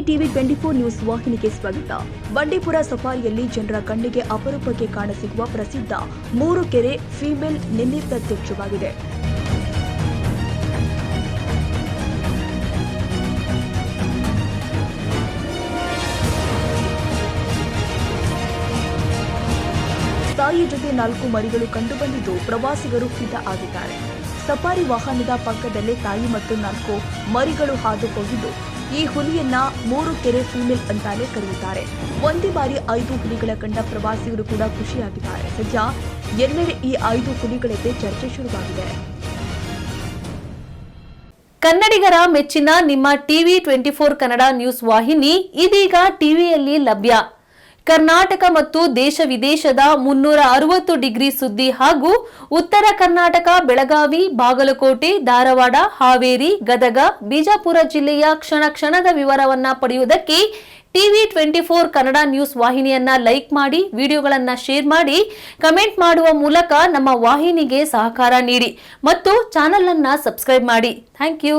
TV 24 news ವಾಹಿನಿಗೆ ಸ್ವಾಗತ. ಬಂಡೀಪುರ ಸಫಾರಿಯಲ್ಲಿ ಜನರ ಕಣ್ಣಿಗೆ ಅಪರೂಪಕ್ಕೆ ಕಾಣಸಿಗುವ ಪ್ರಸಿದ್ಧ ಮೂರು ಕೆರೆ ಫೀಮೇಲ್ ನಿನ್ನೆ ಪ್ರತ್ಯಕ್ಷವಾಗಿದೆ. ತಾಯಿ ಜೊತೆ 4 ಮರಿಗಳು ಕಂಡುಬಂದಿದ್ದು ಪ್ರವಾಸಿಗರು ಫಿದಾ ಆಗಿದ್ದಾರೆ. ಸಫಾರಿ ವಾಹನದ ಪಕ್ಕದಲ್ಲೇ ತಾಯಿ ಮತ್ತು 4 ಮರಿಗಳು ಹಾದು ಹೋಗಿದ್ದು, ಈ ಹುಲಿಯನ್ನ ಮೂರು ಕೆರೆ ಫೀಮೇಲ್ ಅಂತಾನೆ ಕರೆಯುತ್ತಾರೆ. ಒಂದೇ ಬಾರಿ 5 ಹುಲಿಗಳ ಕಂಡ ಪ್ರವಾಸಿಗರು ಕೂಡ ಖುಷಿಯಾಗಿದ್ದಾರೆ. ಸದ್ಯ ಎಲ್ಲೆಡೆ ಈ 5 ಹುಲಿಗಳದ್ದೇ ಚರ್ಚೆ ಶುರುವಾಗಿದೆ. ಕನ್ನಡಿಗರ ಮೆಚ್ಚಿನ ನಿಮ್ಮ ಟಿವಿ 24 ಕನ್ನಡ ನ್ಯೂಸ್ ವಾಹಿನಿ ಇದೀಗ ಟಿವಿಯಲ್ಲಿ ಲಭ್ಯ. ಕರ್ನಾಟಕ ಮತ್ತು ದೇಶ ವಿದೇಶದ 360 ಡಿಗ್ರಿ ಸುದ್ದಿ ಹಾಗೂ ಉತ್ತರ ಕರ್ನಾಟಕ, ಬೆಳಗಾವಿ, ಬಾಗಲಕೋಟೆ, ಧಾರವಾಡ, ಹಾವೇರಿ, ಗದಗ, ಬಿಜಾಪುರ ಜಿಲ್ಲೆಯ ಕ್ಷಣ ಕ್ಷಣದ ವಿವರವನ್ನ ಪಡೆಯುವುದಕ್ಕೆ ಟಿವಿ 24 ಕನ್ನಡ ನ್ಯೂಸ್ ವಾಹಿನಿಯನ್ನ ಲೈಕ್ ಮಾಡಿ, ವಿಡಿಯೋಗಳನ್ನ ಶೇರ್ ಮಾಡಿ, ಕಮೆಂಟ್ ಮಾಡುವ ಮೂಲಕ ನಮ್ಮ ವಾಹಿನಿಗೆ ಸಹಕಾರ ನೀಡಿ ಮತ್ತು ಚಾನೆಲ್ ಅನ್ನ ಸಬ್ಸ್ಕ್ರೈಬ್ ಮಾಡಿ. Thank you.